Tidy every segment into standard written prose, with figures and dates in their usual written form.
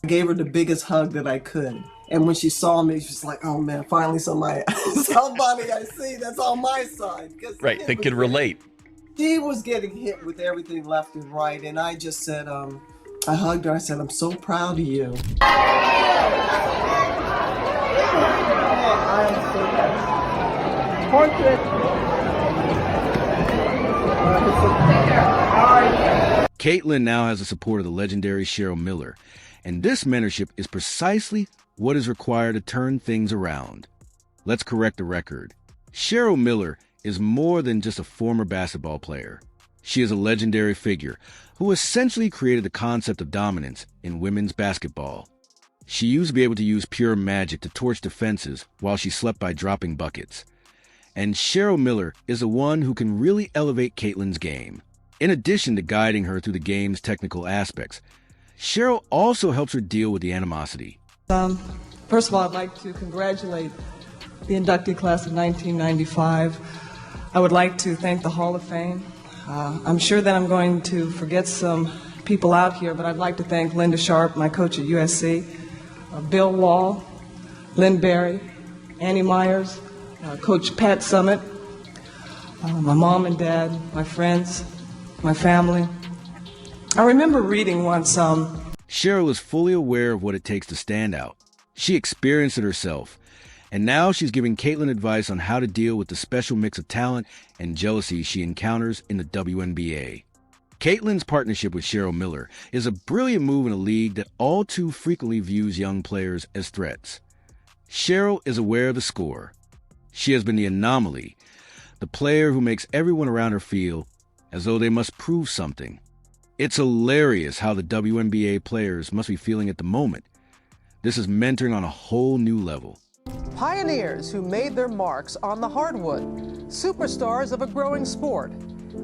I gave her the biggest hug that I could. And when she saw me, she's like, oh man, finally somebody I see that's on my side. Right, they can relate. She was getting hit with everything left and right. And I just said, I hugged her. I said, I'm so proud of you. Caitlin now has the support of the legendary Cheryl Miller, and this mentorship is precisely what is required to turn things around. Let's correct the record. Cheryl Miller is more than just a former basketball player. She is a legendary figure who essentially created the concept of dominance in women's basketball. She used to be able to use pure magic to torch defenses while she slept by dropping buckets. And Cheryl Miller is the one who can really elevate Caitlin's game. In addition to guiding her through the game's technical aspects, Cheryl also helps her deal with the animosity. First of all, I'd like to congratulate the inductee class of 1995. I would like to thank the Hall of Fame. I'm sure that I'm going to forget some people out here, but I'd like to thank Linda Sharp, my coach at USC, Bill Wall, Lynn Berry, Annie Myers, Coach Pat Summit, my mom and dad, my friends, my family. I remember reading once, Cheryl is fully aware of what it takes to stand out. She experienced it herself, and now she's giving Caitlin advice on how to deal with the special mix of talent and jealousy she encounters in the WNBA. Caitlin's partnership with Cheryl Miller is a brilliant move in a league that all too frequently views young players as threats. Cheryl is aware of the score. She has been the anomaly, the player who makes everyone around her feel as though they must prove something. It's hilarious how the WNBA players must be feeling at the moment. This is mentoring on a whole new level. Pioneers who made their marks on the hardwood, superstars of a growing sport.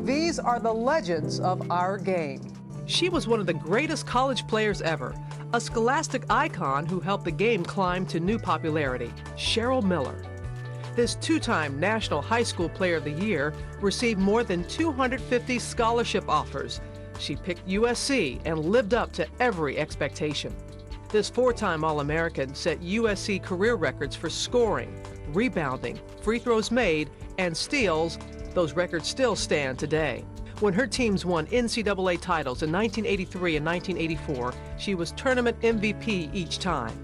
These are the legends of our game. She was one of the greatest college players ever, a scholastic icon who helped the game climb to new popularity, Cheryl Miller. This two-time National High School Player of the Year received more than 250 scholarship offers. She picked USC and lived up to every expectation. This four-time All-American set USC career records for scoring, rebounding, free throws made, and steals. Those records still stand today. When her teams won NCAA titles in 1983 and 1984, she was tournament MVP each time.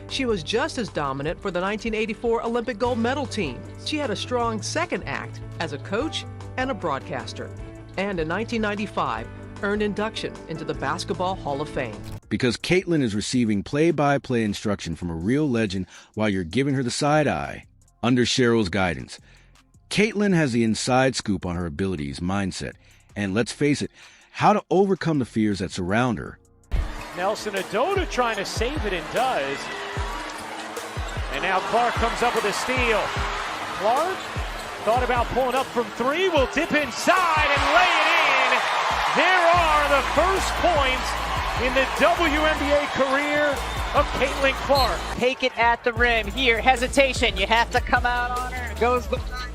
She was just as dominant for the 1984 Olympic gold medal team. She had a strong second act as a coach and a broadcaster. And in 1995, earned induction into the Basketball Hall of Fame. Because Caitlin is receiving play-by-play instruction from a real legend while you're giving her the side eye, under Cheryl's guidance. Caitlin has the inside scoop on her abilities, mindset, and let's face it, how to overcome the fears that surround her. Nelson Adota trying to save it and does. And now Clark comes up with a steal. Clark thought about pulling up from three, will dip inside and lay it in. There are the first points in the WNBA career of Caitlin Clark. Take it at the rim. Here, hesitation. You have to come out on her. Goes behind.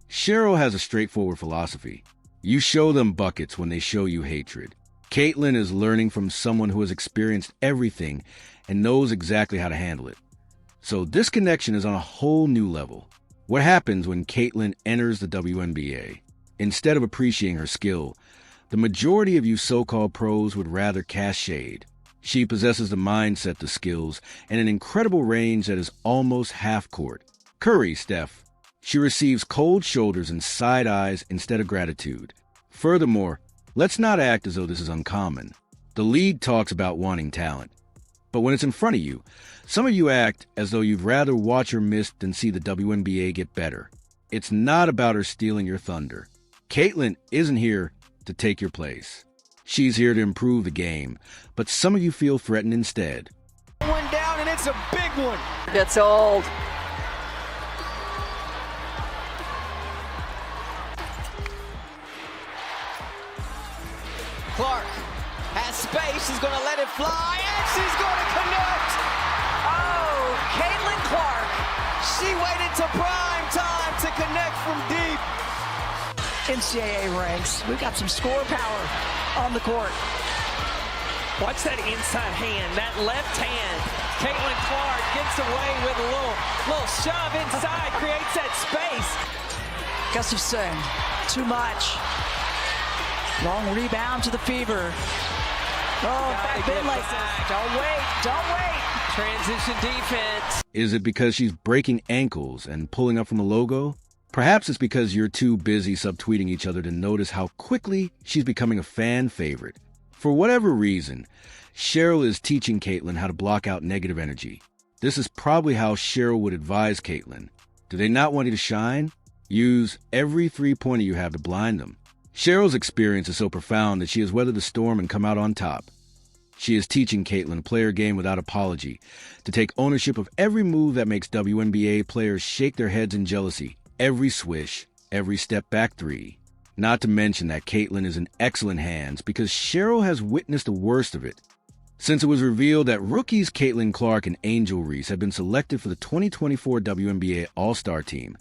Cheryl has a straightforward philosophy. You show them buckets when they show you hatred. Caitlin is learning from someone who has experienced everything and knows exactly how to handle it. So this connection is on a whole new level. What happens when Caitlin enters the WNBA? Instead of appreciating her skill, the majority of you so-called pros would rather cast shade. She possesses the mindset, the skills, and an incredible range that is almost half-court. Curry, Steph. She receives cold shoulders and side eyes instead of gratitude. Furthermore, let's not act as though this is uncommon. The league talks about wanting talent. But when it's in front of you, some of you act as though you'd rather watch her miss than see the WNBA get better. It's not about her stealing your thunder. Caitlin isn't here to take your place. She's here to improve the game, but some of you feel threatened instead. One down, and it's a big one. Gets old. Clark has space, she's going to let it fly, and she's going to connect. Oh, Caitlin Clark. She waited to prime time to connect from deep. NCAA ranks. We've got some score power on the court. Watch that inside hand, that left hand. Caitlin Clark gets away with a little shove inside, creates that space. Gustafson, too much. Long rebound to the Fever. Oh, back bend like that. Don't wait. Transition defense. Is it because she's breaking ankles and pulling up from a logo? Perhaps it's because you're too busy subtweeting each other to notice how quickly she's becoming a fan favorite. For whatever reason, Cheryl is teaching Caitlin how to block out negative energy. This is probably how Cheryl would advise Caitlin. Do they not want you to shine? Use every three-pointer you have to blind them. Cheryl's experience is so profound that she has weathered the storm and come out on top. She is teaching Caitlin to play her game without apology, to take ownership of every move that makes WNBA players shake their heads in jealousy, every swish, every step back three. Not to mention that Caitlin is in excellent hands because Cheryl has witnessed the worst of it. Since it was revealed that rookies Caitlin Clark and Angel Reese had been selected for the 2024 WNBA All-Star team,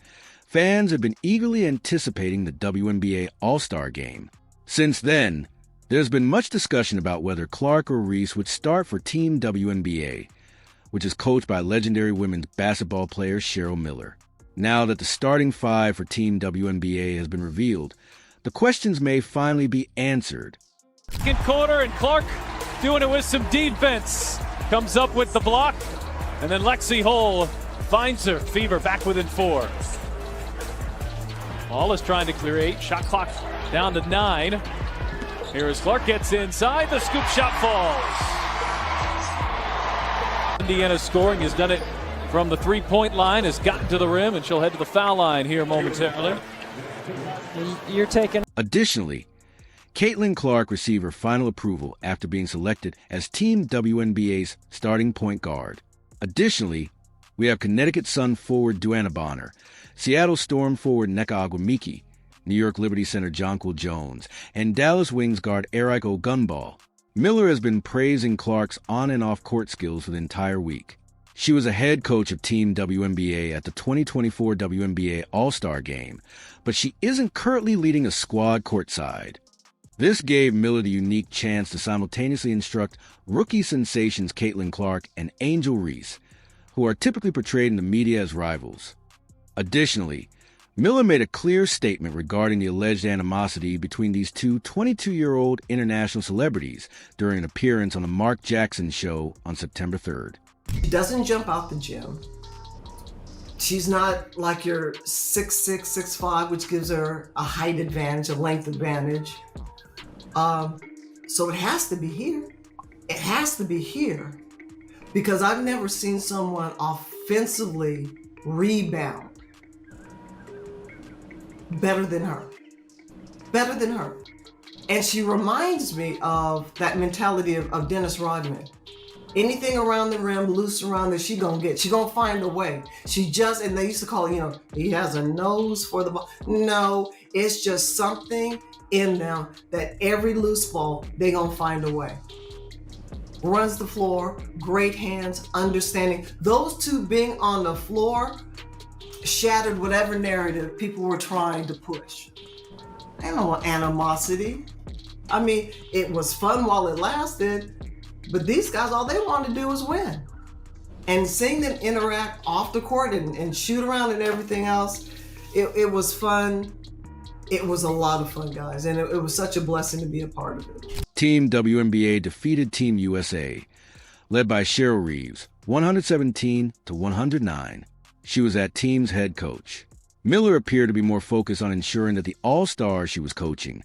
fans have been eagerly anticipating the WNBA All-Star game. Since then, there's been much discussion about whether Clark or Reese would start for Team WNBA, which is coached by legendary women's basketball player Cheryl Miller. Now that the starting five for Team WNBA has been revealed, the questions may finally be answered. Second quarter, and Clark doing it with some defense. Comes up with the block, and then Lexi Hull finds her. Fever back within 4. Hall is trying to clear 8. Shot clock down to 9. Here as Clark gets inside, the scoop shot falls. Indiana scoring, has done it from the three-point line, has gotten to the rim, and she'll head to the foul line here momentarily. You're taking. Additionally, Caitlin Clark received her final approval after being selected as Team WNBA's starting point guard. Additionally, we have Connecticut Sun forward Duana Bonner, Seattle Storm forward Nneka Agwamiki, New York Liberty center Jonquil Jones, and Dallas Wings guard Eric Ogunball. Miller has been praising Clark's on- and off-court skills for the entire week. She was a head coach of Team WNBA at the 2024 WNBA All-Star Game, but she isn't currently leading a squad courtside. This gave Miller the unique chance to simultaneously instruct rookie sensations Caitlin Clark and Angel Reese, who are typically portrayed in the media as rivals. Additionally, Miller made a clear statement regarding the alleged animosity between these two 22-year-old international celebrities during an appearance on the Mark Jackson Show on September 3rd. She doesn't jump out the gym. She's not like your 6'6", 6'5", which gives her a height advantage, a length advantage. So it has to be here. It has to be here because I've never seen someone offensively rebound better than her. Better than her. And she reminds me of that mentality of Dennis Rodman. Anything around the rim, loose around there, she gonna find a way. She just, and they used to call it, he has a nose for the ball. No, it's just something in them that every loose ball, they gonna find a way. Runs the floor, great hands, understanding. Those two being on the floor shattered whatever narrative people were trying to push. Ain't no animosity. I mean, it was fun while it lasted, but these guys, all they want to do is win. And seeing them interact off the court and shoot around and everything else, it was fun. It was a lot of fun, guys, and it was such a blessing to be a part of it. Team WNBA defeated Team USA, led by Cheryl Reeves, 117-109. She was that team's head coach. Miller appeared to be more focused on ensuring that the all-stars she was coaching,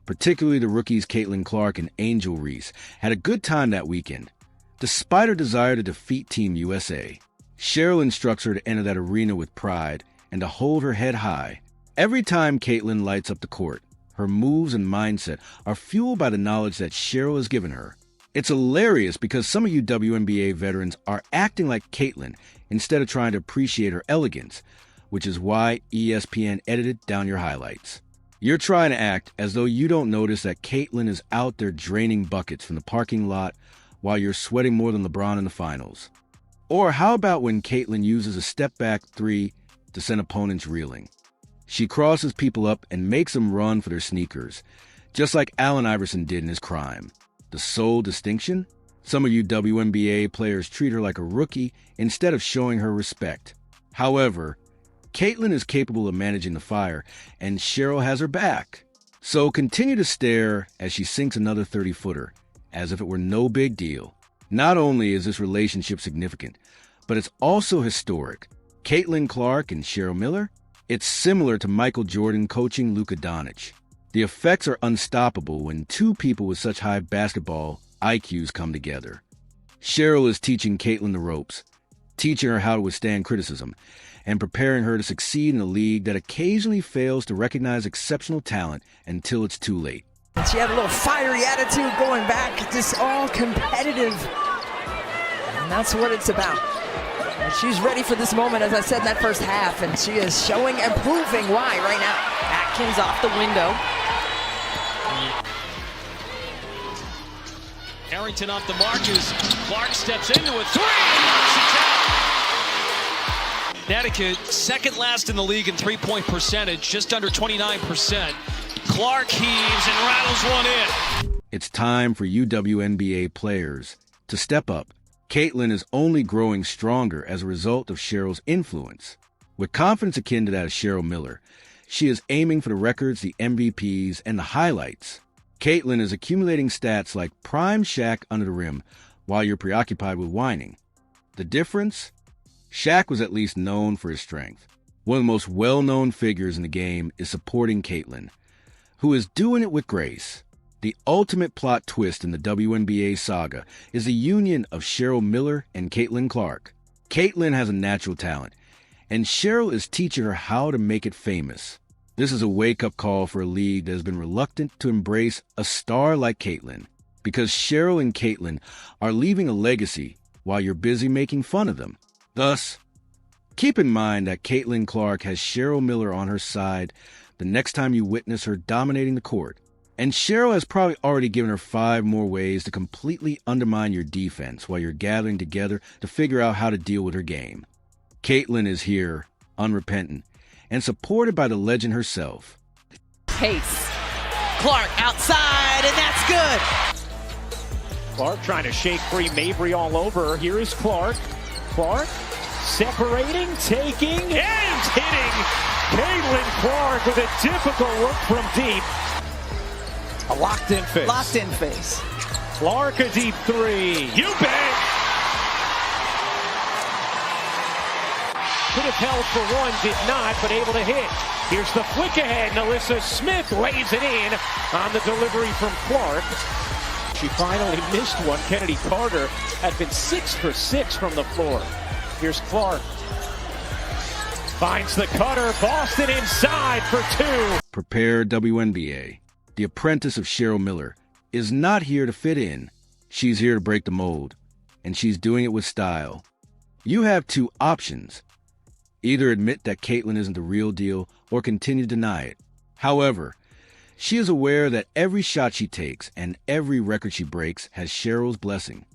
particularly the rookies Caitlin Clark and Angel Reese, had a good time that weekend. Despite her desire to defeat Team USA, Cheryl instructs her to enter that arena with pride and to hold her head high. Every time Caitlin lights up the court, her moves and mindset are fueled by the knowledge that Cheryl has given her. It's hilarious because some of you WNBA veterans are acting like Caitlin instead of trying to appreciate her elegance, which is why ESPN edited down your highlights. You're trying to act as though you don't notice that Caitlin is out there draining buckets from the parking lot while you're sweating more than LeBron in the finals. Or how about when Caitlin uses a step-back three to send opponents reeling? She crosses people up and makes them run for their sneakers, just like Allen Iverson did in his prime. The sole distinction? Some of you WNBA players treat her like a rookie instead of showing her respect. However, Caitlin is capable of managing the fire, and Cheryl has her back. So continue to stare as she sinks another 30-footer, as if it were no big deal. Not only is this relationship significant, but it's also historic. Caitlin Clark and Cheryl Miller? It's similar to Michael Jordan coaching Luka Doncic. The effects are unstoppable when two people with such high basketball IQs come together. Cheryl is teaching Caitlin the ropes, teaching her how to withstand criticism, and preparing her to succeed in a league that occasionally fails to recognize exceptional talent until it's too late. And she had a little fiery attitude going back, just all competitive. And that's what it's about. And she's ready for this moment, as I said in that first half, and she is showing and proving why right now. Atkins off the window. Harrington off the markers. Clark steps into a three. Knocks it down. Connecticut, second last in the league in three-point percentage, just under 29%. Clark heaves and rattles one in. It's time for you WNBA players to step up. Caitlin is only growing stronger as a result of Cheryl's influence. With confidence akin to that of Cheryl Miller, she is aiming for the records, the MVPs, and the highlights. Caitlin is accumulating stats like prime Shaq under the rim while you're preoccupied with whining. The difference? Shaq was at least known for his strength. One of the most well-known figures in the game is supporting Caitlin, who is doing it with grace. The ultimate plot twist in the WNBA saga is the union of Cheryl Miller and Caitlin Clark. Caitlin has a natural talent, and Cheryl is teaching her how to make it famous. This is a wake-up call for a league that has been reluctant to embrace a star like Caitlin, because Cheryl and Caitlin are leaving a legacy while you're busy making fun of them. Thus, keep in mind that Caitlin Clark has Cheryl Miller on her side the next time you witness her dominating the court. And Cheryl has probably already given her 5 more ways to completely undermine your defense while you're gathering together to figure out how to deal with her game. Caitlin is here, unrepentant, and supported by the legend herself. Pace. Clark outside, and that's good. Clark trying to shake free Mabry all over her. Here is Clark. Clark separating, taking, and hitting. Caitlin Clark with a difficult look from deep. A locked-in face. Locked-in face. Clark a deep three. You bet. Could have held for one, did not, but able to hit. Here's the flick ahead. Alyssa Smith lays it in on the delivery from Clark. She finally missed one. Kennedy Carter had been 6 for 6 from the floor. Here's Clark. Finds the cutter. Boston inside for 2. Prepare WNBA. The apprentice of Cheryl Miller is not here to fit in. She's here to break the mold, and she's doing it with style. You have 2 options. Either admit that Caitlin isn't the real deal or continue to deny it. However, she is aware that every shot she takes and every record she breaks has Cheryl's blessing.